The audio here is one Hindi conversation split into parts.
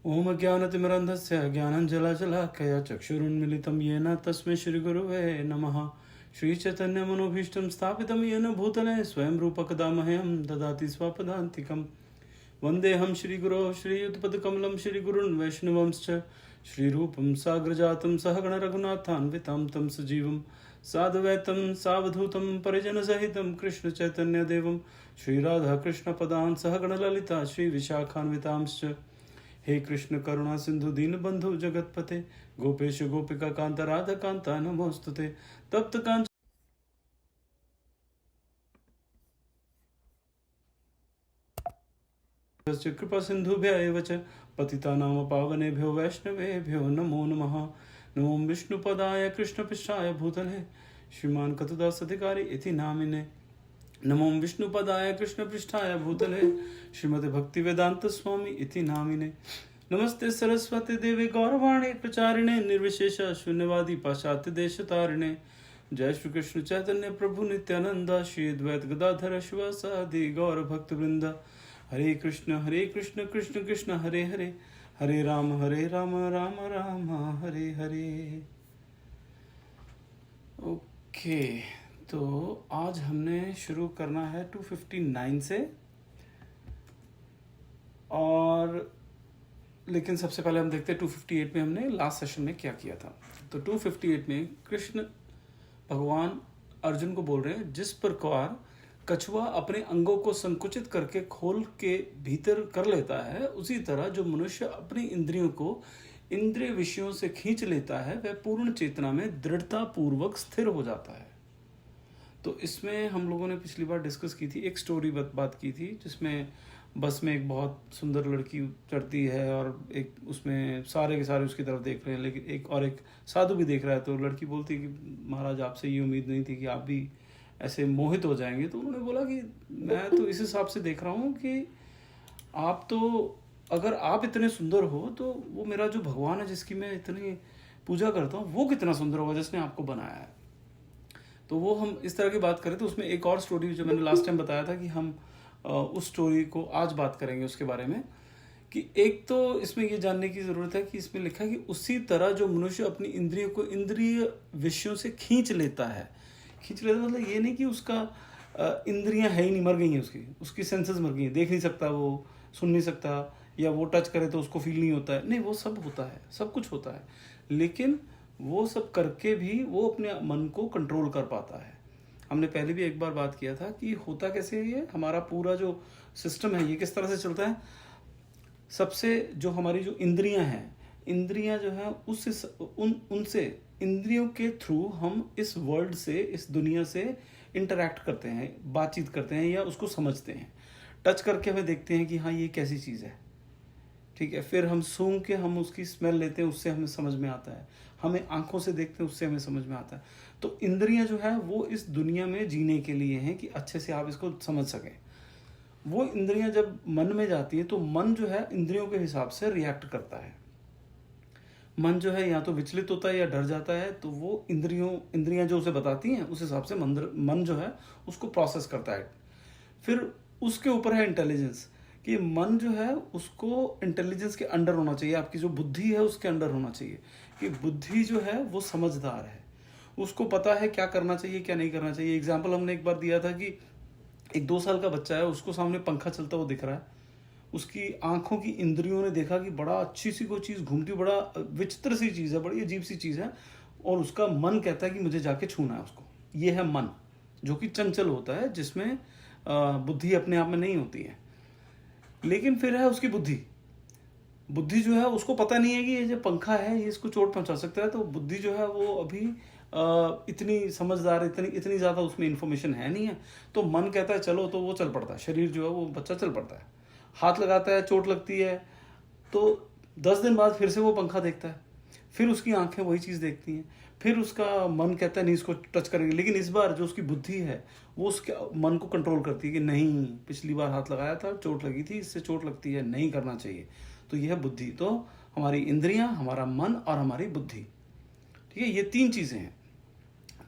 ओम ज्ञानतिमिरन्धस्य ज्ञानञ्जलाजलाकया चक्षुरुन्मिलितं येन तस्मै श्रीगुरुवे नमः। श्रीचैतन्यमनोभीष्टं स्थापितं येन भूतले स्वयं रूपकदा मह्यं ददाति स्वपदान्तिकं। वन्देऽहं श्रीगुरो श्रीयुतपदकमलं श्रीगुरुन् वैष्णवंश्च श्रीरूपं साग्रजातं सहगणरघुनाथान्वितं तं सजीवं साधुवैतं सावधूतं परिजनसहितं कृष्णचैतन्यदेवं श्रीराधाकृष्णपदान् सहगणललिता श्रीविशाखान्वितांश्च। हे कृष्ण करुणा सिंधु दीनबंधु जगतपते गोपेश गोपिका कांत राधा कांता नमोस्तुते। तप्त कांच कृपा सिंधुभ्य एव च पतितानां पावनेभ्यो वैष्णवेभ्यो नमो नमः। नमो विष्णुपदाय कृष्णपृष्ठाय भूतले श्रीमान् कतुदास अधिकारी इति नामिने। नमो विष्णुपदाय कृष्णपृष्ठाय भूतले श्रीमते भक्तिवेदांत स्वामी इति नामिने। नमस्ते सरस्वती देवी गौरवाणी प्रचारिणे निर्विशेष शून्यवादी पाश्चात्य देशतारिणे। जय श्री कृष्ण चैतन्य प्रभु नित्यानंद श्री अद्वैत गदाधर शिवासादि गौर भक्त वृंद। हरे कृष्ण कृष्ण कृष्ण हरे हरे, हरे राम राम राम हरे हरे। ओके, तो आज हमने शुरू करना है 259 से, और लेकिन सबसे पहले हम देखते हैं 258 में हमने लास्ट सेशन में क्या किया था। तो 258 में कृष्ण भगवान अर्जुन को बोल रहे हैं, जिस प्रकार कछुआ अपने अंगों को संकुचित करके खोल के भीतर कर लेता है, उसी तरह जो मनुष्य अपनी इंद्रियों को इंद्रिय विषयों से खींच लेता है वह पूर्ण चेतना में दृढ़ता पूर्वक स्थिर हो जाता है। तो इसमें हम लोगों ने पिछली बार डिस्कस की थी, एक स्टोरी बात की थी, जिसमें बस में एक बहुत सुंदर लड़की चढ़ती है और एक उसमें सारे के सारे उसकी तरफ देख रहे हैं, लेकिन एक साधु भी देख रहा है। तो लड़की बोलती है कि महाराज, आपसे ये उम्मीद नहीं थी कि आप भी ऐसे मोहित हो जाएंगे। तो उन्होंने बोला कि मैं तो इस हिसाब से देख रहा हूँ कि आप तो, अगर आप इतने सुंदर हो तो वो मेरा जो भगवान है जिसकी मैं इतनी पूजा करता हूँ, वो कितना सुंदर होगा जिसने आपको बनाया है। तो वो हम इस तरह की बात करें तो उसमें एक और स्टोरी जो मैंने लास्ट टाइम बताया था कि हम उस स्टोरी को आज बात करेंगे उसके बारे में। कि एक तो इसमें ये जानने की ज़रूरत है कि इसमें लिखा है कि उसी तरह जो मनुष्य अपनी इंद्रियों को इंद्रिय विषयों से खींच लेता है। खींच लेता मतलब ये नहीं कि उसका इंद्रियां है ही नहीं, मर गई हैं, उसकी सेंसेस मर गई हैं, देख नहीं सकता, वो सुन नहीं सकता, या वो टच करे तो उसको फील नहीं होता है। नहीं, वो सब होता है, सब कुछ होता है, लेकिन वो सब करके भी वो अपने मन को कंट्रोल कर पाता है। हमने पहले भी एक बार बात किया था कि होता कैसे है, ये हमारा पूरा जो सिस्टम है ये किस तरह से चलता है। सबसे जो हमारी जो इंद्रियां हैं, इंद्रियां जो है उनसे इंद्रियों के थ्रू हम इस वर्ल्ड से, इस दुनिया से इंटरैक्ट करते हैं, बातचीत करते हैं या उसको समझते हैं। टच करके हमें देखते हैं कि हाँ ये कैसी चीज़ है, ठीक है। फिर हम सूंघ के हम उसकी स्मेल लेते हैं, उससे हमें समझ में आता है। हमें आंखों से देखते हैं, उससे हमें समझ में आता है। तो इंद्रियां जो है वो इस दुनिया में जीने के लिए हैं कि अच्छे से आप इसको समझ सकें। वो इंद्रियां जब मन में जाती है तो मन जो है इंद्रियों के हिसाब से रिएक्ट करता है। मन जो है या तो विचलित होता है या डर जाता है, तो वो इंद्रियां जो उसे बताती हैं उस हिसाब से मन जो है उसको प्रोसेस करता है। फिर उसके ऊपर है इंटेलिजेंस, कि मन जो है उसको इंटेलिजेंस के अंडर होना चाहिए, आपकी जो बुद्धि है उसके अंडर होना चाहिए। कि बुद्धि जो है वो समझदार है, उसको पता है क्या करना चाहिए क्या नहीं करना चाहिए। एग्जाम्पल हमने एक बार दिया था कि एक 2 साल का बच्चा है, उसको सामने पंखा चलता हुआ दिख रहा है, उसकी आंखों की इंद्रियों ने देखा कि बड़ा अच्छी सी कोई चीज़ घूमती, बड़ा विचित्र सी चीज़ है, बड़ी अजीब सी चीज़ है, और उसका मन कहता है कि मुझे जाके छूना है उसको। ये है मन, जो कि चंचल होता है, जिसमें बुद्धि अपने आप में नहीं होती है। लेकिन फिर है उसकी बुद्धि जो है उसको पता नहीं है कि ये जो पंखा है ये इसको चोट पहुंचा सकता है। तो बुद्धि जो है वो अभी इतनी समझदार, इतनी ज़्यादा उसमें इंफॉर्मेशन है नहीं है। तो मन कहता है चलो, तो वो चल पड़ता है, शरीर जो है वो बच्चा चल पड़ता है, हाथ लगाता है, चोट लगती है, तो 10 दिन बाद फिर से वो पंखा देखता है, फिर उसकी आंखें वही चीज़ देखती हैं, फिर उसका मन कहता है नहीं इसको टच करेंगे। लेकिन इस बार जो उसकी बुद्धि है वो उसके मन को कंट्रोल करती है कि नहीं, पिछली बार हाथ लगाया था, चोट लगी थी, इससे चोट लगती है, नहीं करना चाहिए। तो यह बुद्धि, तो हमारी इंद्रियां, हमारा मन और हमारी बुद्धि, ठीक है, ये 3 चीज़ें हैं।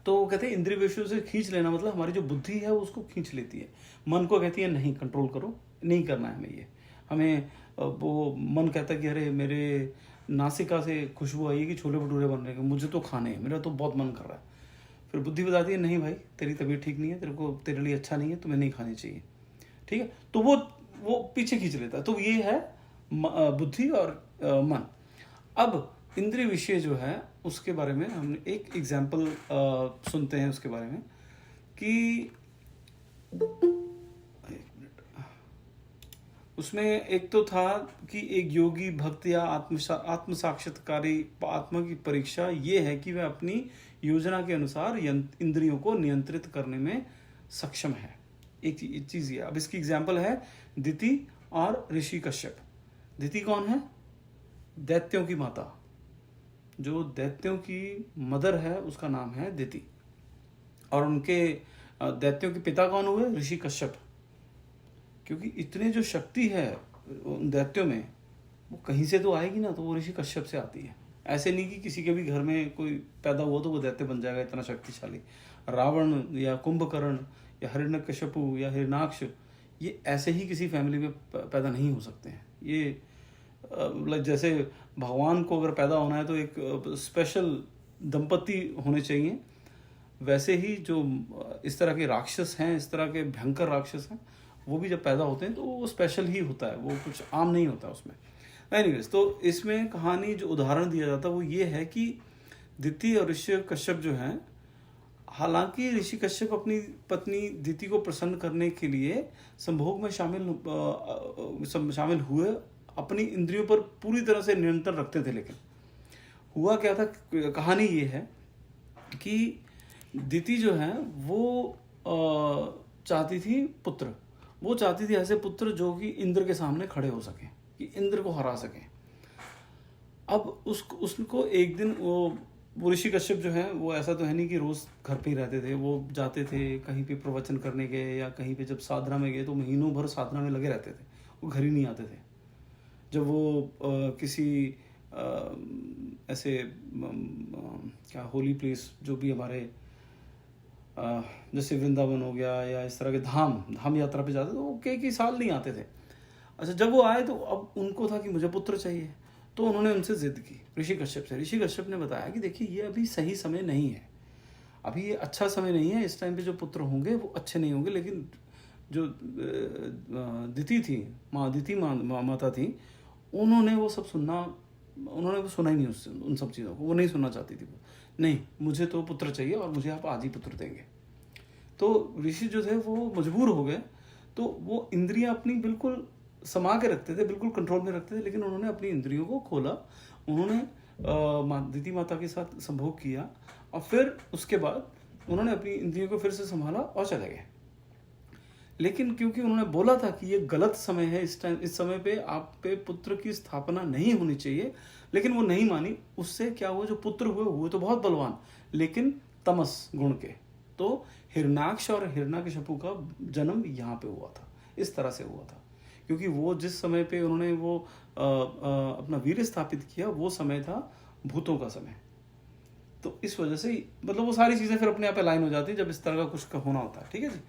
तो वो कहते हैं इंद्रिय विषयों से खींच लेना मतलब हमारी जो बुद्धि है वो उसको खींच लेती है, मन को कहती है नहीं, कंट्रोल करो, नहीं करना है हमें ये, हमें वो मन कहता है कि अरे मेरे नासिका से खुशबू आई है कि छोले भटूरे बन रहे हैं, मुझे तो खाने हैं, मेरा तो बहुत मन कर रहा है। फिर बुद्धि बताती है नहीं भाई, तेरी तबीयत ठीक नहीं है, तेरे को तेरे लिए अच्छा नहीं है, तुम्हें नहीं खानी चाहिए, ठीक है। तो वो पीछे खींच लेता है। तो ये है बुद्धि और मन। अब इंद्रिय विषय जो है उसके बारे में हमने एक एग्जाम्पल सुनते हैं उसके बारे में कि उसमें एक तो था कि एक योगी भक्त या आत्म साक्षात्कारी आत्मा की परीक्षा ये है कि वह अपनी योजना के अनुसार इंद्रियों को नियंत्रित करने में सक्षम है। एक चीज ये, अब इसकी एग्जाम्पल है दिति और ऋषि कश्यप। दिति कौन है? दैत्यों की माता, जो दैत्यों की मदर है उसका नाम है दिति। और उनके दैत्यों के पिता कौन हुए? ऋषि कश्यप। क्योंकि इतने जो शक्ति है उन दैत्यों में वो कहीं से तो आएगी ना, तो वो ऋषि कश्यप से आती है। ऐसे नहीं कि किसी के भी घर में कोई पैदा हुआ तो वो दैत्य बन जाएगा, इतना शक्तिशाली। रावण या कुंभकर्ण या हिरण्यकश्यपु या हिरणाक्ष, ये ऐसे ही किसी फैमिली में पैदा नहीं हो सकते हैं। ये जैसे भगवान को अगर पैदा होना है तो एक स्पेशल दंपति होने चाहिए, वैसे ही जो इस तरह के राक्षस हैं, इस तरह के भयंकर राक्षस हैं, वो भी जब पैदा होते हैं तो वो स्पेशल ही होता है, वो कुछ आम नहीं होता उसमें। एनीवेज, तो इसमें कहानी जो उदाहरण दिया जाता है वो ये है कि दिति और ऋषि कश्यप जो हैं, हालांकि ऋषि कश्यप अपनी पत्नी दिति को प्रसन्न करने के लिए संभोग में शामिल हुए, अपनी इंद्रियों पर पूरी तरह से नियंत्रण रखते थे। लेकिन हुआ क्या था, कहानी ये है कि दिति जो है वो चाहती थी पुत्र, वो चाहती थी ऐसे पुत्र जो कि इंद्र के सामने खड़े हो सके, कि इंद्र को हरा सके। अब उसको एक दिन वो ऋषि कश्यप जो है वो ऐसा तो है नहीं कि रोज घर पे ही रहते थे, वो जाते थे कहीं पे प्रवचन करने गए या कहीं पे जब साधना में गए तो महीनों भर साधना में लगे रहते थे, वो घर ही नहीं आते थे। जब वो किसी ऐसे क्या होली प्लेस जो भी हमारे जैसे वृंदावन हो गया या इस तरह के धाम यात्रा पे जाते थे, वो कई साल नहीं आते थे। अच्छा, जब वो आए तो अब उनको था कि मुझे पुत्र चाहिए, तो उन्होंने उनसे जिद की ऋषि कश्यप से। ऋषि कश्यप ने बताया कि देखिए ये अभी सही समय नहीं है, अभी ये अच्छा समय नहीं है, इस टाइम पे जो पुत्र होंगे वो अच्छे नहीं होंगे। लेकिन जो दिति थी, दिति माता थी, उन्होंने वो सब उन्होंने वो सुना ही नहीं उससे, उन सब चीज़ों को वो नहीं सुनना चाहती थी। वो नहीं, मुझे तो पुत्र चाहिए और मुझे आप आज ही पुत्र देंगे। तो ऋषि जो थे वो मजबूर हो गए, तो वो इंद्रियां अपनी बिल्कुल समा के रखते थे, बिल्कुल कंट्रोल में रखते थे, लेकिन उन्होंने अपनी इंद्रियों को खोला। उन्होंने दिति माता के साथ संभोग किया और फिर उसके बाद उन्होंने अपनी इंद्रियों को फिर से संभाला और चले गए। लेकिन क्योंकि उन्होंने बोला था कि ये गलत समय है, इस समय पे आप पे पुत्र की स्थापना नहीं होनी चाहिए, लेकिन वो नहीं मानी। उससे क्या हुआ, जो पुत्र हुए तो बहुत बलवान, लेकिन तमस गुण के। तो हिरणाक्ष और हिरण्यकश्यपु का जन्म यहाँ पे हुआ था, इस तरह से हुआ था। क्योंकि वो जिस समय पे उन्होंने वो अपना वीर्य स्थापित किया, वो समय था भूतों का समय। तो इस वजह से मतलब वो सारी चीज़ें फिर अपने आप अलाइन हो जाती हैं जब इस तरह का कुछ होना होता है। ठीक है जी।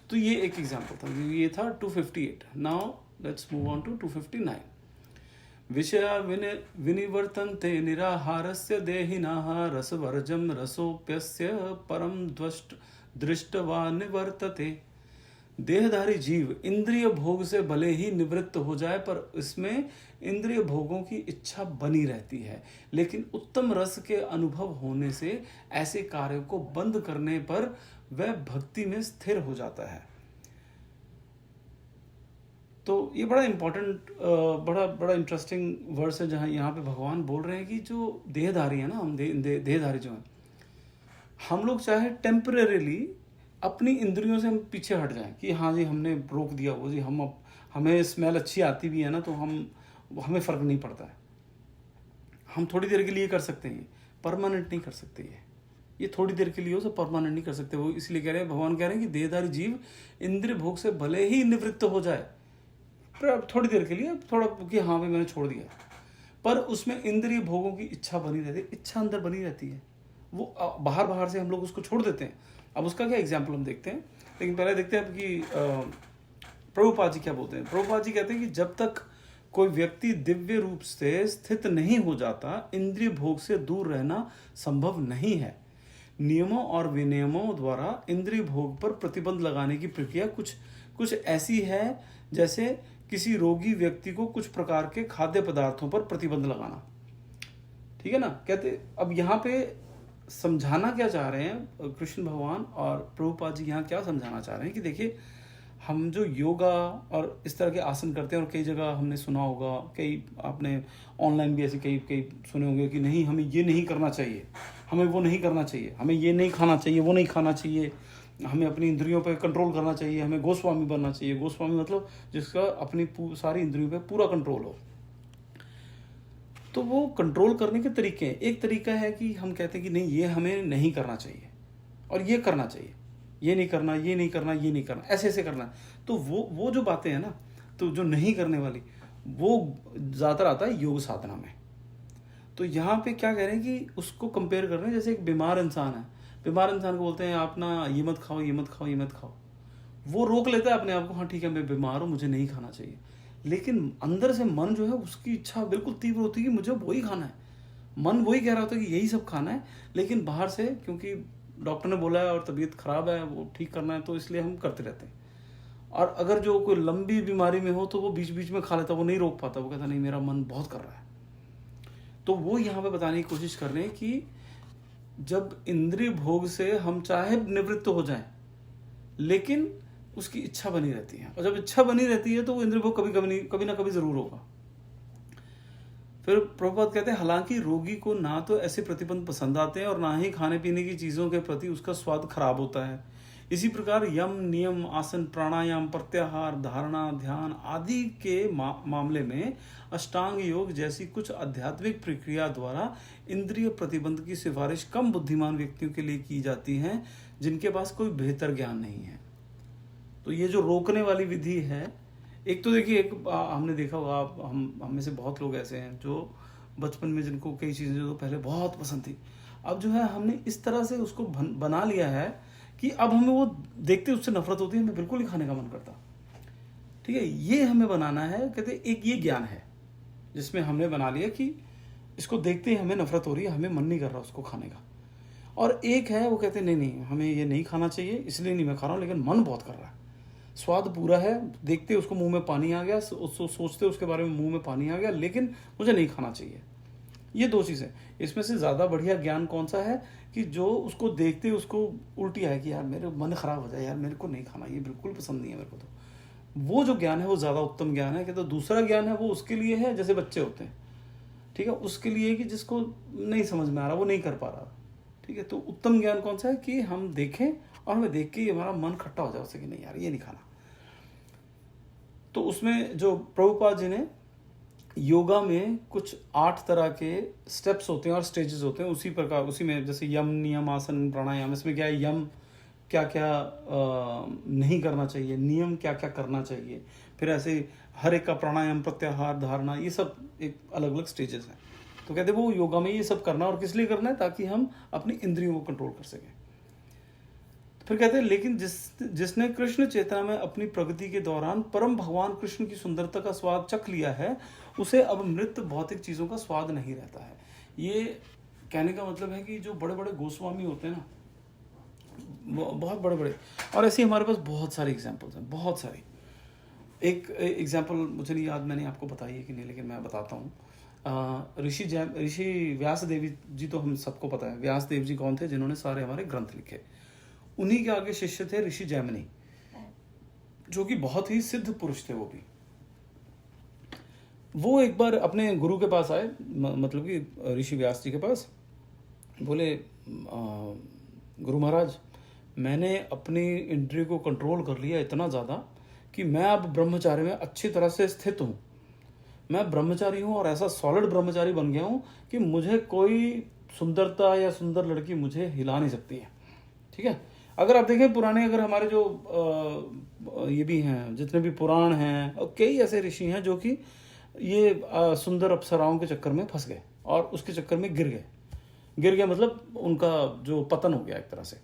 तो ये एक एग्जाम्पल था, ये था 258। Now let's move on to 259। विषया विनिवर्तन्ते निराहारस्य देहिनः रसवर्जं रसोप्यस्य परम दृष्टवा निवर्तते। देहधारी जीव इंद्रिय भोग से भले ही निवृत्त हो जाए, पर इसमें इंद्रिय भोगों की इच्छा बनी रहती है। लेकिन उत्तम रस के अनुभव होने से ऐसे कार्यों को बंद करने पर वह भक्ति में स्थिर हो जाता है। तो ये बड़ा इंपॉर्टेंट, बड़ा इंटरेस्टिंग वर्स है, जहाँ यहाँ पे भगवान बोल रहे हैं कि जो देहधारी है ना, हम देहधारी जो है, हम लोग चाहे टेम्परेरीली अपनी इंद्रियों से हम पीछे हट जाएं कि हाँ जी हमने रोक दिया वो जी, हमें स्मेल अच्छी आती भी है ना, तो हमें फ़र्क नहीं पड़ता है, हम थोड़ी देर के लिए कर सकते हैं, परमानेंट नहीं कर सकते। ये थोड़ी देर के लिए हो, सब परमानेंट नहीं कर सकते। वो इसलिए कह रहे हैं, भगवान कह रहे हैं कि देहधारी जीव इंद्रिय भोग से भले ही निवृत्त हो जाए, पर थोड़ी देर के लिए, थोड़ा कि हाँ भाई मैंने छोड़ दिया, पर उसमें इंद्रिय भोगों की इच्छा बनी रहती है, इच्छा अंदर बनी रहती है। वो बाहर से हम लोग उसको छोड़ देते हैं। अब उसका क्या एग्जाम्पल हम देखते हैं, लेकिन पहले देखते हैं कि प्रभुपाद जी क्या बोलते हैं। प्रभुपाद जी कहते हैं कि जब तक कोई व्यक्ति दिव्य रूप से स्थित नहीं हो जाता, इंद्रिय भोग से दूर रहना संभव नहीं है। नियमों और विनियमों द्वारा इंद्रिय भोग पर प्रतिबंध लगाने की प्रक्रिया कुछ ऐसी है जैसे किसी रोगी व्यक्ति को कुछ प्रकार के खाद्य पदार्थों पर प्रतिबंध लगाना। ठीक है ना। कहते अब यहाँ पे समझाना क्या चाह रहे हैं कृष्ण भगवान और प्रभुपाद जी, यहाँ क्या समझाना चाह रहे हैं कि देखिए, हम जो योगा और इस तरह के आसन करते हैं, और कई जगह हमने सुना होगा, कई आपने ऑनलाइन भी ऐसे कई सुने होंगे कि नहीं, हमें ये नहीं करना चाहिए, हमें वो नहीं करना चाहिए, हमें ये नहीं खाना चाहिए, वो नहीं खाना चाहिए, हमें अपनी इंद्रियों पर कंट्रोल करना चाहिए, हमें गोस्वामी बनना चाहिए। गोस्वामी मतलब जिसका अपनी सारी इंद्रियों पर पूरा कंट्रोल हो। तो वो कंट्रोल करने के तरीके हैं। एक तरीका है कि हम कहते हैं कि नहीं, ये हमें नहीं करना चाहिए और ये करना चाहिए, ये नहीं करना, ये नहीं करना, ये नहीं करना, ऐसे ऐसे करना है। तो वो जो बातें हैं ना, तो जो नहीं करने वाली, वो ज़्यादातर आता है योग साधना में। तो यहाँ पे क्या कह रहे हैं कि उसको कंपेयर कर रहे हैं जैसे एक बीमार इंसान है। बीमार इंसान को बोलते हैं आप ना ये मत खाओ, ये मत खाओ, ये मत खाओ। वो रोक लेता है अपने आप को, हाँ ठीक है मैं बीमार हूँ, मुझे नहीं खाना चाहिए। लेकिन अंदर से मन जो है उसकी इच्छा बिल्कुल तीव्र होती है कि मुझे वही खाना है। मन वही कह रहा होता है कि यही सब खाना है, लेकिन बाहर से क्योंकि डॉक्टर ने बोला है और तबीयत खराब है, वो ठीक करना है, तो इसलिए हम करते रहते हैं। और अगर जो कोई लंबी बीमारी में हो तो वो बीच बीच में खा लेता, वो नहीं रोक पाता, वो कहता नहीं मेरा मन बहुत कर रहा है। तो वो यहाँ पे बताने की कोशिश कर रहे हैं कि जब इंद्रिय भोग से हम चाहे निवृत्त हो जाएं, लेकिन उसकी इच्छा बनी रहती है, और जब इच्छा बनी रहती है तो वो इंद्रिय भोग कभी ना कभी जरूर होगा। फिर प्रभुपाद कहते हैं हालांकि रोगी को ना तो ऐसे प्रतिबंध पसंद आते हैं और ना ही खाने पीने की चीजों के प्रति उसका स्वाद खराब होता है। इसी प्रकार यम, नियम, आसन, प्राणायाम, प्रत्याहार, धारणा, ध्यान आदि के मामले में अष्टांग योग जैसी कुछ आध्यात्मिक प्रक्रिया द्वारा इंद्रिय प्रतिबंध की सिफारिश कम बुद्धिमान व्यक्तियों के लिए की जाती है जिनके पास कोई बेहतर ज्ञान नहीं है। तो ये जो रोकने वाली विधि है, एक तो देखिए, एक हमने देखा होगा, हम में से बहुत लोग ऐसे हैं जो बचपन में जिनको कई चीज़ें जो पहले बहुत पसंद थी, अब जो है हमने इस तरह से उसको बना लिया है कि अब हमें वो देखते उससे नफरत होती है, हमें बिल्कुल ही खाने का मन करता। ठीक है, ये हमें बनाना है। कहते एक ये ज्ञान है जिसमें हमने बना लिया कि इसको देखते ही हमें नफरत हो रही है, हमें मन नहीं कर रहा उसको खाने का। और एक है वो कहते नहीं नहीं हमें ये नहीं खाना चाहिए, इसलिए नहीं मैं खा रहा हूँ, लेकिन मन बहुत कर रहा है, स्वाद पूरा है, देखते उसको मुंह में पानी आ गया, सोचते उसके बारे में मुंह में पानी आ गया, लेकिन मुझे नहीं खाना चाहिए। ये दो चीज़ें। इसमें से ज़्यादा बढ़िया ज्ञान कौन सा है कि जो उसको देखते उसको उल्टी आए कि यार मेरे मन खराब हो जाए, यार मेरे को नहीं खाना, ये बिल्कुल पसंद नहीं है मेरे को। तो वो जो ज्ञान है वो ज़्यादा उत्तम ज्ञान है। कि तो दूसरा ज्ञान है वो उसके लिए है जैसे बच्चे होते हैं, ठीक है, उसके लिए कि जिसको नहीं समझ में आ रहा, वो नहीं कर पा रहा। ठीक है, तो उत्तम ज्ञान कौन सा है कि हम देखें और हमें देख के हमारा मन खट्टा हो जाए उससे कि नहीं यार ये नहीं खाना। तो उसमें जो प्रभुपाद जी ने योगा में कुछ 8 तरह के स्टेप्स होते हैं और स्टेजेस होते हैं, उसी प्रकार उसी में जैसे यम, नियम, आसन, प्राणायाम, इसमें क्या है, यम क्या क्या नहीं करना चाहिए, नियम क्या क्या करना चाहिए, फिर ऐसे हर एक का प्राणायाम, प्रत्याहार, धारणा, ये सब एक अलग अलग स्टेजेस हैं। तो कहते वो योगा में ये सब करना, और किस लिए करना है, ताकि हम अपनी इंद्रियों को कंट्रोल कर सकें। फिर कहते हैं लेकिन जिसने कृष्ण चेतना में अपनी प्रगति के दौरान परम भगवान कृष्ण की सुंदरता का स्वाद चख लिया है, उसे अब मृत भौतिक चीज़ों का स्वाद नहीं रहता है। ये कहने का मतलब है कि जो बड़े बड़े गोस्वामी होते हैं ना, बहुत बड़े बड़े, और ऐसे हमारे पास बहुत सारे एग्जाम्पल्स हैं, बहुत सारी। एक एग्जाम्पल मुझे नहीं याद, मैंने आपको बताई है कि नहीं, लेकिन मैं बताता हूँ। ऋषि व्यास देव जी, तो हम सबको पता है व्यास देव जी कौन थे, जिन्होंने सारे हमारे ग्रंथ लिखे। उन्हीं के आगे शिष्य थे ऋषि जैमिनी, जो कि बहुत ही सिद्ध पुरुष थे। वो एक बार अपने गुरु के पास आए, मतलब कि ऋषि व्यास जी के पास, बोले गुरु महाराज, मैंने अपनी इंद्रिय को कंट्रोल कर लिया इतना ज़्यादा कि मैं अब ब्रह्मचारी में अच्छी तरह से स्थित हूँ। मैं ब्रह्मचारी हूँ और ऐसा सॉलिड ब्रह्मचारी बन गया हूँ कि मुझे कोई सुंदरता या सुंदर लड़की मुझे हिला नहीं सकती है। ठीक है, अगर आप देखें पुराने, अगर हमारे जो ये भी हैं, जितने भी पुराण हैं, और कई ऐसे ऋषि हैं जो कि ये सुंदर अप्सराओं के चक्कर में फंस गए और उसके चक्कर में गिर गए, मतलब उनका जो पतन हो गया एक तरह से।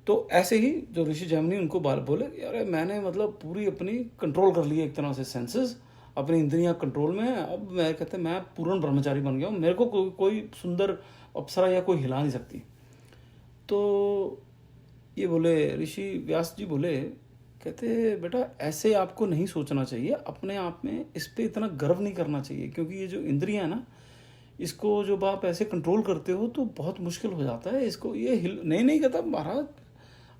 तो ऐसे ही जो ऋषि जैमिनी, उनको बोले यार मैंने मतलब पूरी अपनी कंट्रोल कर ली एक तरह से सेंसेस, अपनी इंद्रियां कंट्रोल में है। अब मैं कहते मैं पूर्ण ब्रह्मचारी बन गया हूँ, मेरे को कोई सुंदर अप्सरा या कोई हिला नहीं सकती। तो ये बोले, ऋषि व्यास जी बोले, कहते बेटा ऐसे आपको नहीं सोचना चाहिए, अपने आप में इस पे इतना गर्व नहीं करना चाहिए, क्योंकि ये जो इंद्रियां है ना, इसको जब आप ऐसे कंट्रोल करते हो तो बहुत मुश्किल हो जाता है। इसको ये नहीं कहता महाराज,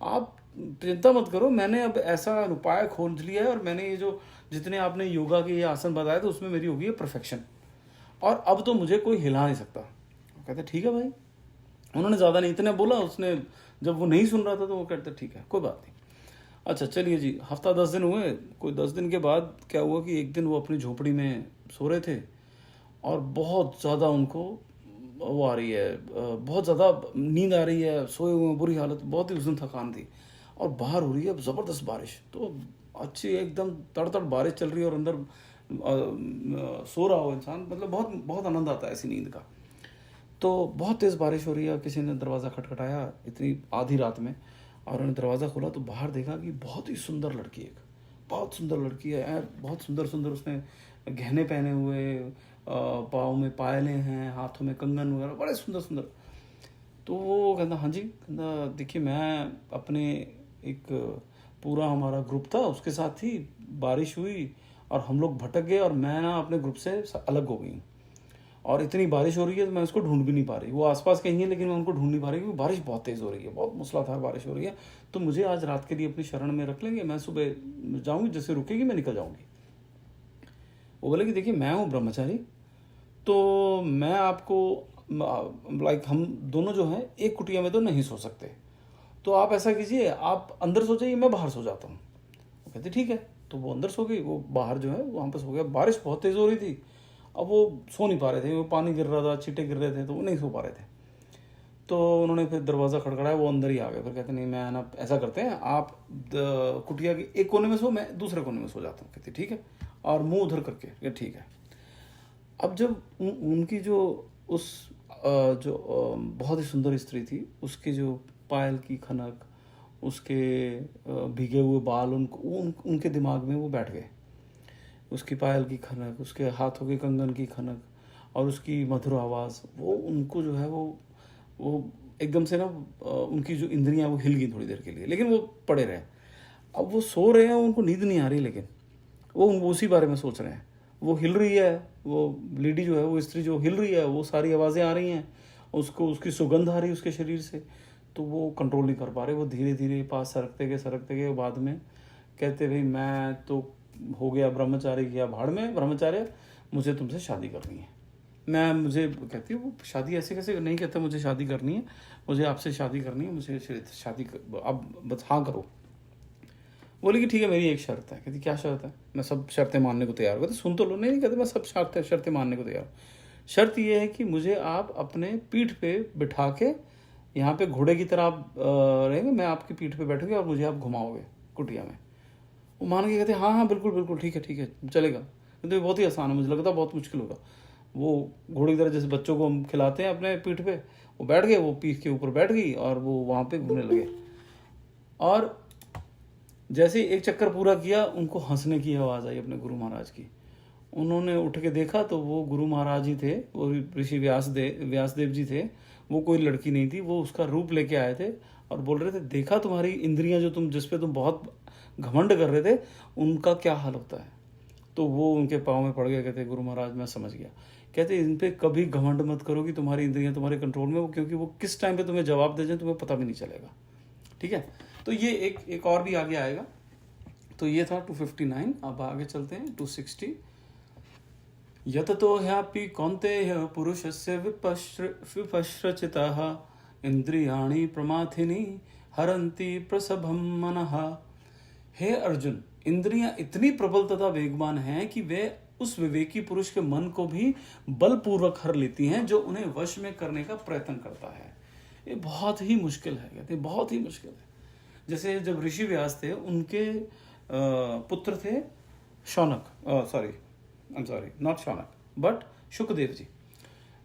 आप चिंता मत करो, मैंने अब ऐसा उपाय खोज लिया है और मैंने ये जो जितने आपने योगा के ये आसन बताए तो उसमें मेरी होगी है परफेक्शन, और अब तो मुझे कोई हिला नहीं सकता। कहते ठीक है भाई। उन्होंने ज़्यादा नहीं, इतने बोला। उसने जब वो नहीं सुन रहा था तो वो कहते ठीक है कोई बात नहीं, अच्छा चलिए जी। हफ्ता 10 दिन हुए। कोई 10 दिन के बाद क्या हुआ कि एक दिन वो अपनी झोपड़ी में सो रहे थे और बहुत ज़्यादा उनको वो आ रही है, बहुत ज़्यादा नींद आ रही है, सोए हुए बुरी हालत, बहुत ही उस दिन थकान थी, और बाहर हो रही है ज़बरदस्त बारिश। तो अच्छी एकदम तड़तड़ बारिश चल रही है और अंदर सो रहा हो इंसान, मतलब बहुत बहुत आनंद आता है ऐसी नींद का। तो बहुत तेज़ बारिश हो रही है, किसी ने दरवाज़ा खटखटाया इतनी आधी रात में, और उन्होंने दरवाज़ा खोला तो बाहर देखा कि बहुत ही सुंदर लड़की, एक बहुत सुंदर लड़की है यार, बहुत सुंदर सुंदर उसने गहने पहने हुए, पाँव में पायलें हैं, हाथों में कंगन वगैरह, बड़े सुंदर सुंदर। तो वो कहता हाँ जी, कहता देखिए मैं अपने एक पूरा हमारा ग्रुप था उसके साथ ही बारिश हुई और हम लोग भटक गए, और मैं ना अपने ग्रुप से अलग हो गई हूँ, और इतनी बारिश हो रही है तो मैं उसको ढूंढ भी नहीं पा रही। वो आसपास कहीं है लेकिन मैं उनको ढूंढ नहीं पा रही क्योंकि बारिश बहुत तेज़ हो रही है, बहुत मूसलाधार बारिश हो रही है। तो मुझे आज रात के लिए अपनी शरण में रख लेंगे, मैं सुबह जाऊँगी, जैसे रुकेगी मैं निकल जाऊँगी। वो बोले कि देखिए मैं हूँ ब्रह्मचारी, तो मैं आपको लाइक हम दोनों जो हैं एक कुटिया में तो नहीं सो सकते, तो आप ऐसा कीजिए आप अंदर सो जाइए, मैं बाहर सो जाता हूँ। वो कहते ठीक है। तो वो अंदर सो गई, वो बाहर जो है वहाँ पर सो गया। बारिश बहुत तेज़ हो रही थी, अब वो सो नहीं पा रहे थे, वो पानी गिर रहा था, छींटे गिर रहे थे, तो वो नहीं सो पा रहे थे। तो उन्होंने फिर दरवाज़ा खड़खड़ाया, वो अंदर ही आ गए। फिर कहते नहीं मैं ना ऐसा करते हैं, आप कुटिया के एक कोने में सो, मैं दूसरे कोने में सो जाता हूँ। कहते ठीक है, और मुंह उधर करके, ये ठीक है। अब जब उनकी जो उस जो बहुत ही सुंदर स्त्री थी, उसके जो पायल की खनक, उसके भीगे हुए बाल उनके दिमाग में वो बैठ गए। उसकी पायल की खनक, उसके हाथों के कंगन की खनक और उसकी मधुर आवाज़, वो उनको जो है वो एकदम से ना उनकी जो इंद्रियां वो हिल गई थोड़ी देर के लिए, लेकिन वो पड़े रहे। अब वो सो रहे हैं, उनको नींद नहीं आ रही, लेकिन वो उसी बारे में सोच रहे हैं। वो हिल रही है, वो लेडी जो है, वो स्त्री जो हिल रही है, वो सारी आवाज़ें आ रही हैं, उसको उसकी सुगंध आ रही है उसके शरीर से, तो वो कंट्रोल नहीं कर पा रहे। वो धीरे धीरे पास सरकते गए बाद में कहते भाई मैं तो हो गया ब्रह्मचारी, किया भाड़ में ब्रह्मचार्य, मुझे तुमसे शादी करनी है। मुझे कहती है वो शादी ऐसे कैसे नहीं, कहता मुझे शादी करनी है, मुझे आपसे शादी करनी है, मुझे शादी अब बस हाँ करो। बोले कि ठीक है मेरी एक शर्त है। कहती क्या शर्त है? मैं सब शर्तें मानने को तैयार हूँ। कहते सुन तो लो। नहीं कहते मैं सब शर्तें मानने को तैयार हूँ। शर्त ये है कि मुझे आप अपने पीठ पे बिठा के, यहाँ पे घोड़े की तरह आप रहेंगे, मैं आपकी पीठ पे बैठूंगी और मुझे आप घुमाओगे कुटिया में। वो मान के कहते हाँ हाँ बिल्कुल बिल्कुल ठीक है चलेगा। कहते बहुत ही आसान है, मुझे लगता बहुत मुश्किल होगा। वो घोड़े की तरह जैसे बच्चों को हम खिलाते हैं अपने पीठ पे, वो बैठ गए, वो पीठ के ऊपर बैठ गई और वो वहाँ पे घूमने लगे। और जैसे ही एक चक्कर पूरा किया, उनको हंसने की आवाज़ आई अपने गुरु महाराज की। उन्होंने उठ के देखा तो वो गुरु महाराज ही थे, वो ऋषि व्यासदेव जी थे। वो कोई लड़की नहीं थी, वो उसका रूप लेके आए थे और बोल रहे थे देखा तुम्हारी इंद्रियां जो जिस पे तुम बहुत घमंड कर रहे थे, उनका क्या हाल होता है। तो वो उनके पाँव में पड़ गया। कहते गुरु महाराज मैं समझ गया। कहते इन पे कभी घमंड मत करो कि तुम्हारी इंद्रियां तुम्हारे कंट्रोल में हो, क्योंकि वो किस टाइम पे तुम्हें जवाब दे जाए तुम्हें पता भी नहीं चलेगा। ठीक है, तो ये एक और भी आगे आएगा। तो ये था 259। अब आगे चलते हैं 260। यततो ह्यापि कौन्तेय पुरुषस्य विपश्रचितः इंद्रियाणि प्रमाथिनी हरन्ति प्रसभम मनः। हे अर्जुन, इंद्रियां इतनी प्रबल तथा वेगवान हैं कि वे उस विवेकी पुरुष के मन को भी बलपूर्वक हर लेती हैं जो उन्हें वश में करने का प्रयत्न करता है। ये बहुत ही मुश्किल है, कहते हैं बहुत ही मुश्किल है। जैसे जब ऋषि व्यास थे, उनके पुत्र थे शौनक, नॉट शौनक बट शुकदेव जी।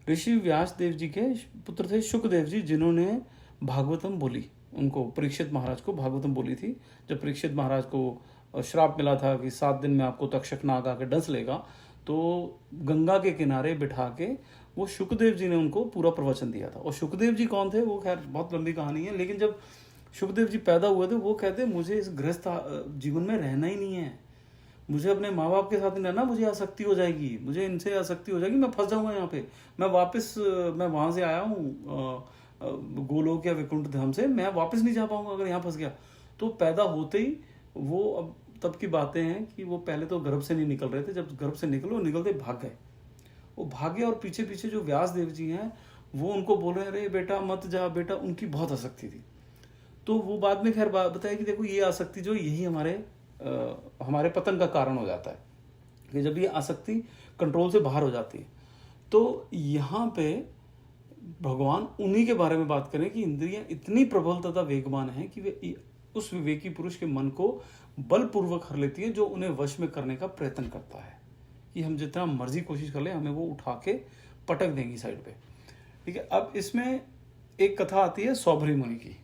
ऋषि व्यास देव जी के पुत्र थे शुकदेव जी, जिन्होंने भागवतम बोली, उनको परीक्षित महाराज को भागवतम बोली थी। जब परीक्षित महाराज को श्राप मिला था कि 7 दिन में आपको तक्षक नाग आके डस लेगा, तो गंगा के किनारे बिठा के वो शुकदेव जी ने उनको पूरा प्रवचन दिया था। और शुकदेव जी कौन थे वो खैर बहुत लंबी कहानी है, लेकिन जब शुकदेव जी पैदा हुए थे वो कहते मुझे इस गृहस्थ जीवन में रहना ही नहीं है, मुझे अपने माँ बाप के साथ नहीं रहना, मुझे आसक्ति हो जाएगी, मुझे इनसे आसक्ति हो जाएगी, मैं फंस जाऊंगा यहाँ पे, मैं वापस मैं वहां से आया हूँ गोलोक या वैकुंठ धाम से, मैं वापस नहीं जा पाऊंगा अगर यहाँ फंस गया। तो पैदा होते ही वो, अब तब की बातें हैं कि वो पहले तो गर्भ से नहीं निकल रहे थे, जब गर्भ से निकलते भाग गए, वो भागे और पीछे पीछे जो व्यास देव जी हैं वो उनको बोल रहे हैं अरे बेटा मत जा बेटा, उनकी बहुत आसक्ति थी। तो वो बाद में खैर बताया कि देखो ये आसक्ति जो यही हमारे पतन का कारण हो जाता है, कि जब ये आसक्ति कंट्रोल से बाहर हो जाती है। तो यहाँ पे भगवान उन्हीं के बारे में बात करें कि इंद्रियां इतनी प्रबल तथा वेगवान हैं कि वे उस विवेकी पुरुष के मन को बलपूर्वक हर लेती है, जो उन्हें वश में करने का प्रयत्न करता है कि हम जितना मर्जी कोशिश कर ले हमें वो उठा के पटक देंगी साइड पे। ठीक है, अब इसमें एक कथा आती है सौभरी मुनि की।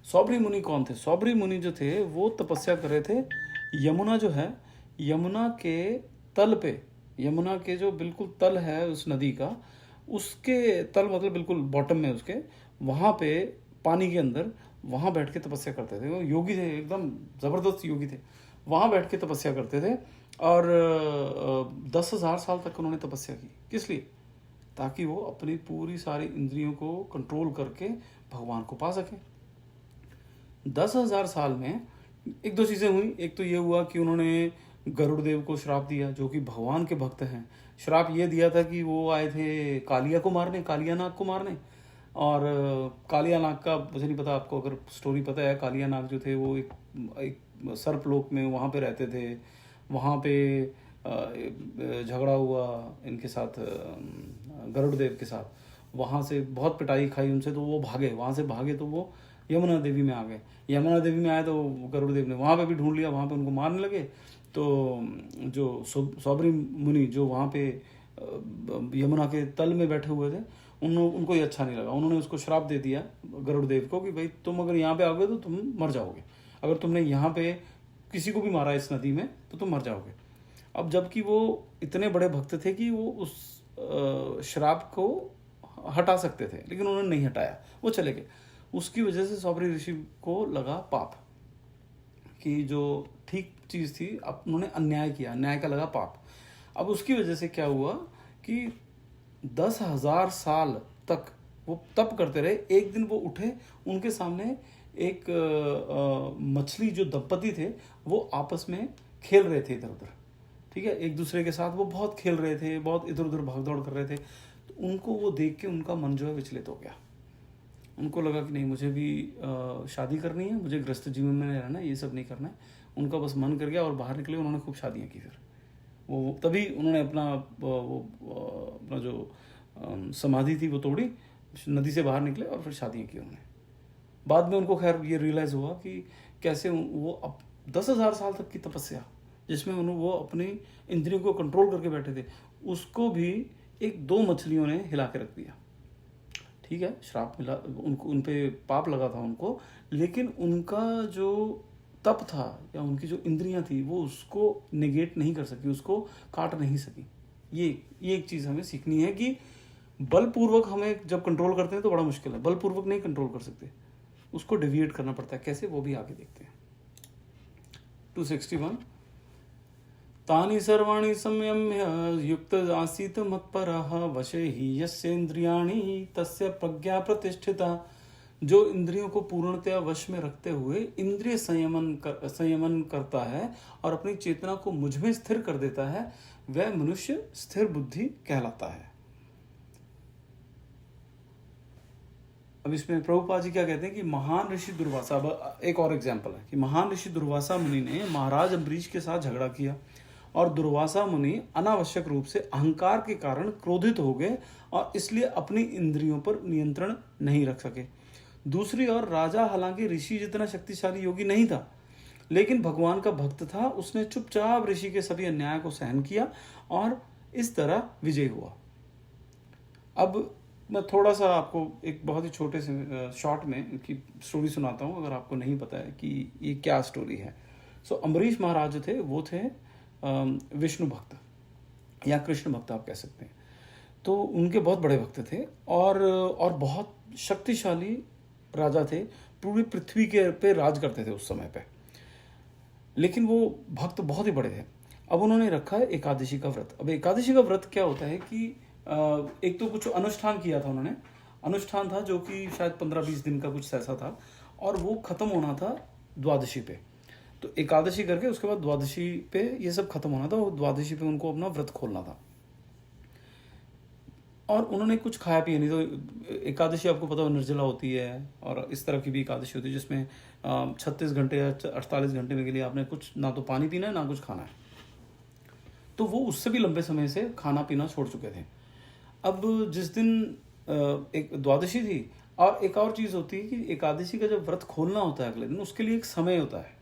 सौभरी मुनि कौन थे? सौभरी मुनि जो थे वो तपस्या कर रहे थे, यमुना जो है, यमुना के तल पे, यमुना के जो बिल्कुल तल है उस नदी का, उसके तल मतलब बिल्कुल बॉटम में उसके, वहाँ पे पानी के अंदर, वहाँ बैठ के तपस्या करते थे। वो योगी थे, एकदम ज़बरदस्त योगी थे, वहाँ बैठ के तपस्या करते थे। और 10,000 साल तक उन्होंने तपस्या की। किस लिए? ताकि वो अपनी पूरी सारी इंद्रियों को कंट्रोल करके भगवान को पा सकें। 10,000 साल में एक दो चीज़ें हुई। एक तो ये हुआ कि उन्होंने गरुड़ देव को श्राप दिया, जो कि भगवान के भक्त हैं। श्राप ये दिया था कि वो आए थे कालिया को मारने, कालिया नाग को मारने। और कालिया नाग का मुझे नहीं पता, आपको अगर स्टोरी पता है, कालिया नाग जो थे वो एक सर्पलोक में वहाँ पे रहते थे। वहाँ पे झगड़ा हुआ इनके साथ, गरुड़ देव के साथ। वहाँ से बहुत पिटाई खाई उनसे, तो वो भागे, वहाँ से भागे तो वो यमुना देवी में आ गए। यमुना देवी में आए तो गरुड़ देव ने वहाँ पे भी ढूंढ लिया, वहाँ पे उनको मारने लगे। तो जो सौभरी मुनि जो वहाँ पे यमुना के तल में बैठे हुए थे, उनको ये अच्छा नहीं लगा। उन्होंने उसको श्राप दे दिया गरुड़ देव को कि भाई तुम अगर यहाँ पे आओगे तो तुम मर जाओगे, अगर तुमने यहाँ पे किसी को भी मारा इस नदी में तो तुम मर जाओगे। अब जबकि वो इतने बड़े भक्त थे कि वो उस श्राप को हटा सकते थे, लेकिन उन्होंने नहीं हटाया, वो चले गए। उसकी वजह से सौभरी ऋषि को लगा पाप, कि जो ठीक चीज़ थी अब उन्होंने अन्याय किया, अन्याय का लगा पाप। अब उसकी वजह से क्या हुआ कि 10,000 साल तक वो तप करते रहे। एक दिन वो उठे, उनके सामने एक मछली जो दंपति थे वो आपस में खेल रहे थे इधर उधर। ठीक है, एक दूसरे के साथ वो बहुत खेल रहे थे, बहुत इधर उधर भाग दौड़ कर रहे थे। तो उनको वो देख के उनका मन जो है विचलित हो गया। उनको लगा कि नहीं, मुझे भी शादी करनी है, मुझे गृहस्थ जीवन में नहीं रहना है, ये सब नहीं करना है। उनका बस मन कर गया और बाहर निकले। उन्होंने खूब शादियाँ की। फिर वो तभी उन्होंने अपना जो समाधि थी वो तोड़ी, नदी से बाहर निकले और फिर शादियाँ की उन्होंने। बाद में उनको खैर ये रियलाइज़ हुआ कि कैसे वो अब 10,000 साल तक की तपस्या जिसमें वो अपनी इंद्रियों को कंट्रोल करके बैठे थे, उसको भी एक दो मछलियों ने हिला के रख दिया। ठीक है, श्राप मिला उनको, उन पे पाप लगा था उनको, लेकिन उनका जो तप था या उनकी जो इंद्रियां थी वो उसको नेगेट नहीं कर सकी, उसको काट नहीं सकी। ये एक चीज़ हमें सीखनी है कि बलपूर्वक हमें जब कंट्रोल करते हैं तो बड़ा मुश्किल है, बलपूर्वक नहीं कंट्रोल कर सकते, उसको डिविएट करना पड़ता है। कैसे, वो भी आगे देखते हैं। 261 तानि सर्वाणि संयम्य युक्त आसीत मत्परः वशे हि यस्येन्द्रियाणि तस्य प्रज्ञा प्रतिष्ठिता। जो इंद्रियों को पूर्णतया वश में रखते हुए इंद्रिय संयमन करता है और अपनी चेतना को मुझ में स्थिर कर देता है, वह मनुष्य स्थिर बुद्धि कहलाता है। अब इसमें प्रभुपाद जी क्या कहते हैं कि महान ऋषि दुर्वासा, अब एक और एग्जाम्पल है कि महान ऋषि दुर्वासा मुनि ने महाराज अम्बरीश के साथ झगड़ा किया और दुर्वासा मुनि अनावश्यक रूप से अहंकार के कारण क्रोधित हो गए और इसलिए अपनी इंद्रियों पर नियंत्रण नहीं रख सके। दूसरी ओर राजा हालांकि ऋषि जितना शक्तिशाली योगी नहीं था, लेकिन भगवान का भक्त था। उसने चुपचाप ऋषि के सभी अन्याय को सहन किया और इस तरह विजय हुआ। अब मैं थोड़ा सा आपको एक बहुत ही छोटे से शॉर्ट में इनकी स्टोरी सुनाता हूँ, अगर आपको नहीं पता है कि ये क्या स्टोरी है। सो अम्बरीश महाराज जो थे वो थे विष्णु भक्त या कृष्ण भक्त आप कह सकते हैं। तो उनके बहुत बड़े भक्त थे और बहुत शक्तिशाली राजा थे, पूरी पृथ्वी के पे राज करते थे उस समय पे। लेकिन वो भक्त बहुत ही बड़े थे। अब उन्होंने रखा है एकादशी का व्रत। अब एकादशी का व्रत क्या होता है कि एक तो कुछ अनुष्ठान किया था उन्होंने, अनुष्ठान था जो कि शायद 15-20 दिन का कुछ ऐसा था, और वो खत्म होना था द्वादशी पे। तो एकादशी करके उसके बाद द्वादशी पे ये सब खत्म होना था, और द्वादशी पे उनको अपना व्रत खोलना था। और उन्होंने कुछ खाया पिया नहीं। तो एकादशी आपको पता हो निर्जला होती है, और इस तरह की भी एकादशी होती है जिसमें 36 घंटे या 48 घंटे के लिए आपने कुछ ना तो पानी पीना है ना कुछ खाना है। तो वो उससे भी लंबे समय से खाना पीना छोड़ चुके थे। अब जिस दिन एक द्वादशी थी, और एक और चीज़ होती है कि एकादशी का जब व्रत खोलना होता है अगले दिन, उसके लिए एक समय होता है,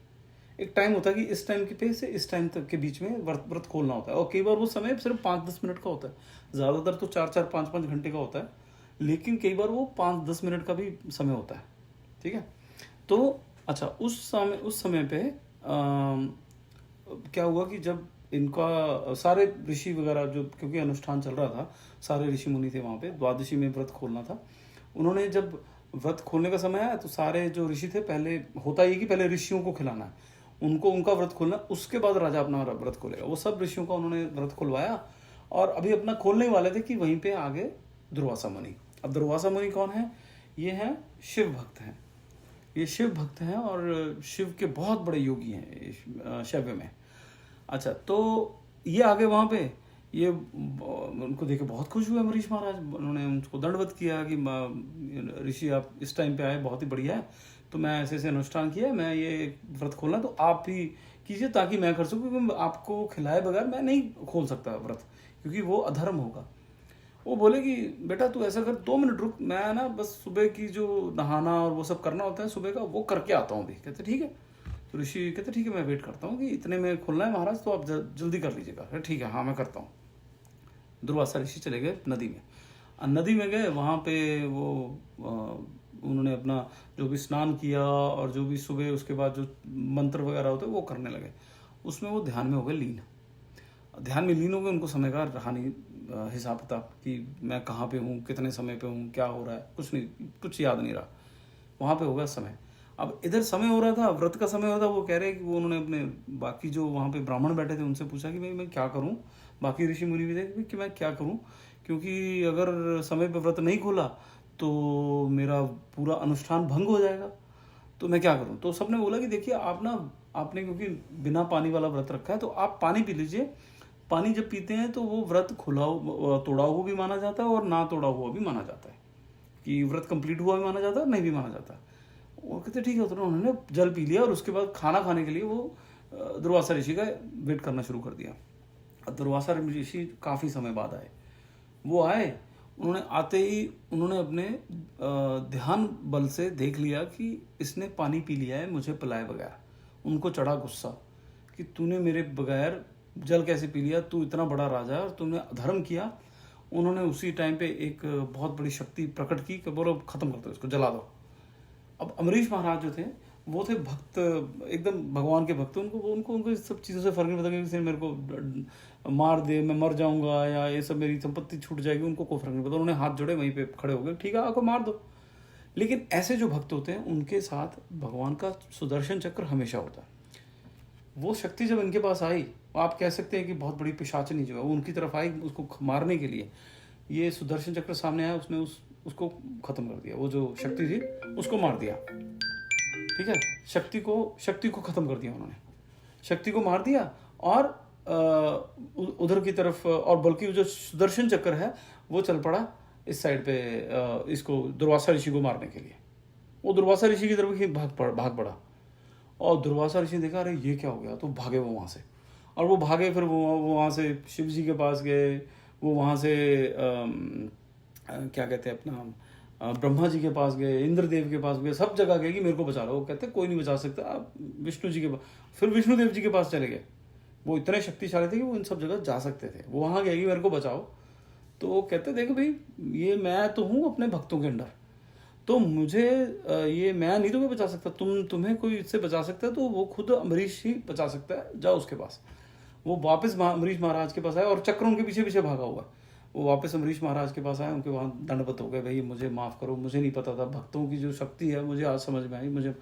एक टाइम होता है कि इस टाइम के पे से इस टाइम तक के बीच में व्रत खोलना होता है। और कई बार वो समय सिर्फ 5-10 मिनट का होता है, ज़्यादातर तो 4-4, 5-5 घंटे का होता है, लेकिन कई बार वो 5-10 मिनट का भी समय होता है। ठीक है। तो अच्छा, उस समय पे क्या हुआ कि जब इनका सारे ऋषि वगैरह जो, क्योंकि अनुष्ठान चल रहा था, सारे ऋषि मुनि थे वहाँ पे, द्वादशी में व्रत खोलना था। उन्होंने जब व्रत खोलने का समय आया तो सारे जो ऋषि थे, पहले होता ये कि पहले ऋषियों को खिलाना है, उनको उनका व्रत खोलना, उसके बाद राजा अपना व्रत खोलेगा। वो सब ऋषियों का उन्होंने व्रत खुलवाया, और अभी अपना खोलने वाले थे कि वहीं पे आगे दुर्वासा मुनि। अब दुर्वासा मुनि कौन है? ये हैं शिव भक्त हैं। ये शिव भक्त हैं और शिव के बहुत बड़े योगी हैं शैव में। अच्छा, तो ये आगे वहाँ पे ये उनको देखे बहुत खुश हुए अम्बरीश महाराज। उन्होंने उनको दंडवत किया कि ऋषि आप इस टाइम पे आए, बहुत ही बढ़िया है, तो मैं ऐसे ऐसे अनुष्ठान किया, मैं ये व्रत खोलना तो आप भी कीजिए ताकि मैं कर सकूँ, क्योंकि आपको खिलाए बगैर मैं नहीं खोल सकता व्रत, क्योंकि वो अधर्म होगा। वो बोले कि बेटा तू ऐसा कर, 2 मिनट रुक, मैं ना बस सुबह की जो नहाना और वो सब करना होता है सुबह का, वो करके आता हूँ भी। कहते ठीक है। तो ऋषि कहते ठीक है, मैं वेट करता हूँ कि इतने में खुलना है महाराज, तो आप जल्दी कर लीजिएगा। ठीक है, हाँ मैं करता हूँ। दुर्वासा ऋषि चले गए नदी में। नदी में गए, वहाँ पे वो उन्होंने अपना जो भी स्नान किया और जो भी सुबह उसके बाद जो मंत्र वगैरह होते वो करने लगे। उसमें वो ध्यान में हो गए लीन। ध्यान में लीन हो गए, उनको समय का रहा नहीं हिसाब किताब कि मैं कहाँ पे हूँ, कितने समय पे हूँ, क्या हो रहा है, कुछ नहीं, कुछ याद नहीं रहा। वहाँ पे हो गया समय। अब इधर समय हो रहा था, व्रत का समय हो रहा था। वो कह रहे हैं कि वो उन्होंने अपने बाकी जो वहाँ पे ब्राह्मण बैठे थे उनसे पूछा कि भाई मैं क्या करूँ, बाकी ऋषि मुनि भी थे कि मैं क्या करूँ, क्योंकि अगर समय पे व्रत नहीं खोला तो मेरा पूरा अनुष्ठान भंग हो जाएगा, तो मैं क्या करूँ। तो सबने बोला कि देखिए आप ना, आपने क्योंकि बिना पानी वाला व्रत रखा है, तो आप पानी पी लीजिए। पानी जब पीते हैं तो वो व्रत तोड़ा हुआ भी माना जाता है और ना तोड़ा हुआ भी माना जाता है, कि व्रत कंप्लीट हुआ भी माना जाता है, नहीं भी माना जाता। और कहते ठीक है। तो उन्होंने जल पी लिया और उसके बाद खाना खाने के लिए वो दुर्वासा ऋषि का वेट करना शुरू कर दिया। अब दुर्वासा ऋषि काफ़ी समय बाद आए। वो आए, उन्होंने आते ही उन्होंने अपने ध्यान बल से देख लिया कि इसने पानी पी लिया है मुझे पिलाए बगैर। उनको चढ़ा गुस्सा कि तूने मेरे बगैर जल कैसे पी लिया, तू इतना बड़ा राजा और तुमने अधर्म किया। उन्होंने उसी टाइम पे एक बहुत बड़ी शक्ति प्रकट की कि बोलो खत्म कर दो इसको, जला दो। अब अम्बरीश महाराज जो थे वो थे भक्त, एकदम भगवान के भक्त। उनको इस सब चीज़ों से फर्क नहीं पड़ता कि किसी ने मेरे को मार दे, मैं मर जाऊंगा, या ये सब मेरी संपत्ति छूट जाएगी, उनको कोई फर्क नहीं पड़ता। उन्होंने हाथ जोड़े, वहीं पे खड़े हो गए, ठीक है आपको मार दो। लेकिन ऐसे जो भक्त होते हैं उनके साथ भगवान का सुदर्शन चक्र हमेशा होता है। वो शक्ति जब इनके पास आई, आप कह सकते हैं कि बहुत बड़ी पिशाचनी जो है वो उनकी तरफ आई उसको मारने के लिए। ये सुदर्शन चक्र सामने आया, उसने उसको खत्म कर दिया। वो जो शक्ति थी उसको मार दिया। ठीक है, शक्ति को खत्म कर दिया उन्होंने, शक्ति को मार दिया। और उधर की तरफ, और बल्कि जो सुदर्शन चक्र है वो चल पड़ा इस साइड पे, इसको दुर्वासा ऋषि को मारने के लिए। वो दुर्वासा ऋषि की तरफ ही भाग पड़ा। और दुर्वासा ऋषि ने देखा अरे ये क्या हो गया, तो भागे वो वहाँ से। और वो भागे, फिर वो वहाँ से शिव जी के पास गए, वो वहाँ से क्या कहते हैं अपना ब्रह्मा जी के पास गए, इंद्रदेव के पास गए, सब जगह गए कि मेरे को बचा लो। वो कहते कोई नहीं बचा सकता, आप विष्णु जी के पास। फिर विष्णुदेव जी के पास चले गए। वो इतने शक्तिशाली थे कि वो इन सब जगह जा सकते थे। वो वहाँ गए कि मेरे को बचाओ। तो वो कहते देख भाई, ये मैं तो हूँ अपने भक्तों के अंडर, तो मुझे ये मैं नहीं तुम्हें बचा सकता, तुम्हें कोई इससे बचा सकता है तो वो खुद अम्बरीश ही बचा सकता है, जाओ उसके पास। वो वापस अम्बरीश महाराज के पास आए और चक्र उनके पीछे पीछे भागा हुआ है। वो वापस अम्बरीश महाराज के पास आए, उनके वहाँ दंडवत हो गए, भाई मुझे माफ़ करो, मुझे नहीं पता था भक्तों की जो शक्ति है मुझे आज समझ में आई मुझे।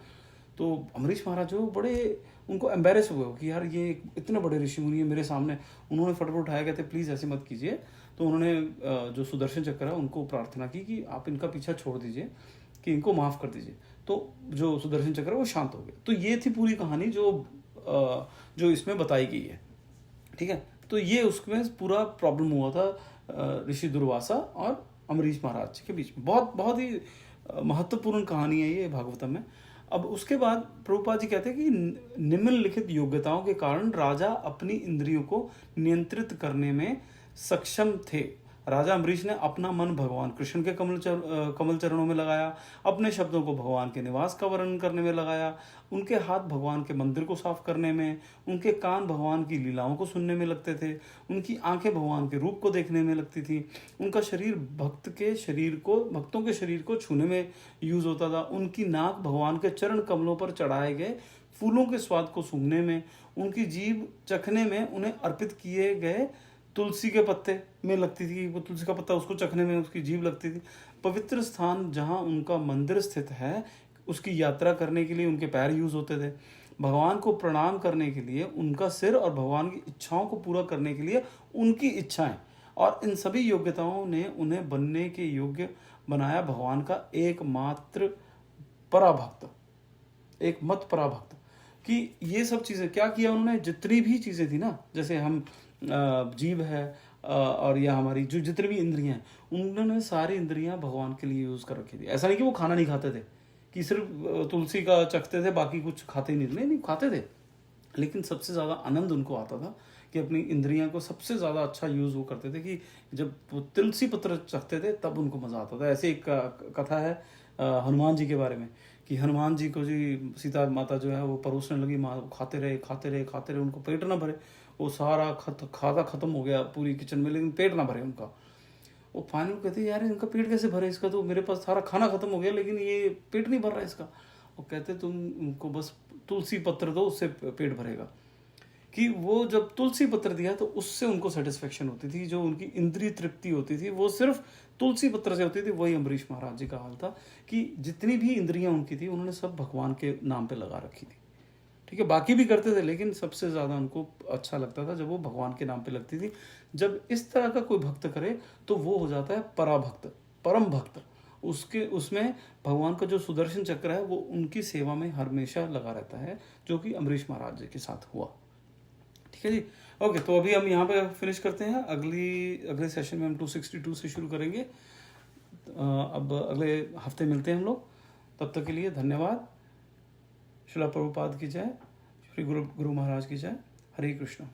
तो अम्बरीश महाराज जो बड़े उनको एम्बेरस हुए हो कि यार ये इतने बड़े ऋषि मुनि है मेरे सामने। उन्होंने फटाफट उठाया, कहते प्लीज़ ऐसे मत कीजिए। तो उन्होंने जो सुदर्शन चक्र है उनको प्रार्थना की कि आप इनका पीछा छोड़ दीजिए, कि इनको माफ़ कर दीजिए। तो जो सुदर्शन चक्र है वो शांत हो गया। तो ये थी पूरी कहानी जो इसमें बताई गई है, ठीक है। तो ये उसमें पूरा प्रॉब्लम हुआ था ऋषि दुर्वासा और अम्बरीश महाराज के बीच में। बहुत बहुत ही महत्वपूर्ण कहानी है ये भागवतम में। अब उसके बाद प्रभुपाद जी कहते हैं कि निम्नलिखित योग्यताओं के कारण राजा अपनी इंद्रियों को नियंत्रित करने में सक्षम थे। राजा अम्बरीश ने अपना मन भगवान कृष्ण के कमल चरणों में लगाया, अपने शब्दों को भगवान के निवास का वर्णन करने में लगाया, उनके हाथ भगवान के मंदिर को साफ करने में, उनके कान भगवान की लीलाओं को सुनने में लगते थे, उनकी आंखें भगवान के रूप को देखने में लगती थी, उनका शरीर भक्तों के शरीर को छूने में यूज होता था, उनकी नाक भगवान के चरण कमलों पर चढ़ाए गए फूलों के स्वाद को सूंघने में, उनकी जीभ चखने में, उन्हें अर्पित किए गए तुलसी के पत्ते में लगती थी, वो तुलसी का पत्ता उसको चखने में उसकी जीभ लगती थी। पवित्र स्थान जहाँ उनका मंदिर स्थित है उसकी यात्रा करने के लिए उनके पैर यूज होते थे। भगवान को प्रणाम करने के लिए उनका सिर और भगवान की इच्छाओं को पूरा करने के लिए उनकी इच्छाएं, और इन सभी योग्यताओं ने उन्हें बनने के योग्य बनाया भगवान का एकमात्र पराभक्त, एक मत पराभक्त। कि ये सब चीज़ें क्या किया उन्होंने, जितनी भी चीज़ें थी ना, जैसे हम जीव है और या हमारी जो जितनी भी इंद्रियां हैं, उन्होंने सारी इंद्रियां भगवान के लिए यूज़ कर रखी थी। ऐसा नहीं कि वो खाना नहीं खाते थे, कि सिर्फ तुलसी का चखते थे बाकी कुछ खाते ही नहीं खाते थे। लेकिन सबसे ज़्यादा आनंद उनको आता था कि अपनी इंद्रियां को सबसे ज़्यादा अच्छा यूज़ वो करते थे, कि जब वो तुलसी पत्र चखते थे तब उनको मज़ा आता था। ऐसे एक कथा है हनुमान जी के बारे में, कि हनुमान जी को जी सीता माता जो है वो परोसने लगी, माँ खाते रहे, उनको पेट ना भरे, वो सारा खाना खत्म हो गया पूरी किचन में, लेकिन पेट ना भरे उनका। वो फाइनल कहते यार इनका पेट कैसे भरे, इसका तो मेरे पास सारा खाना खत्म हो गया लेकिन ये पेट नहीं भर रहा इसका। वो कहते तुम उनको बस तुलसी पत्र दो, उससे पेट भरेगा। कि वो जब तुलसी पत्र दिया तो उससे उनको सेटिस्फेक्शन होती थी, जो उनकी इंद्रिय तृप्ति होती थी वो सिर्फ तुलसी पत्र से होती थी। वही अम्बरीश महाराज जी का हाल था कि जितनी भी इंद्रियां उनकी थी उन्होंने सब भगवान के नाम पे लगा रखी थी, ठीक है। बाकी भी करते थे लेकिन सबसे ज़्यादा उनको अच्छा लगता था जब वो भगवान के नाम पे लगती थी। जब इस तरह का कोई भक्त करे तो वो हो जाता है पराभक्त, परम भक्त। उसमें भगवान का जो सुदर्शन चक्र है वो उनकी सेवा में हमेशा लगा रहता है, जो कि अम्बरीश महाराज जी के साथ हुआ, ठीक है जी। ओके, तो अभी हम यहाँ पे फिनिश करते हैं। अगले सेशन में हम 262 से शुरू करेंगे। अब अगले हफ्ते मिलते हैं हम लोग, तब तक के लिए धन्यवाद। श्रील प्रभुपाद की जय, श्री गुरु महाराज की जय। हरे कृष्ण।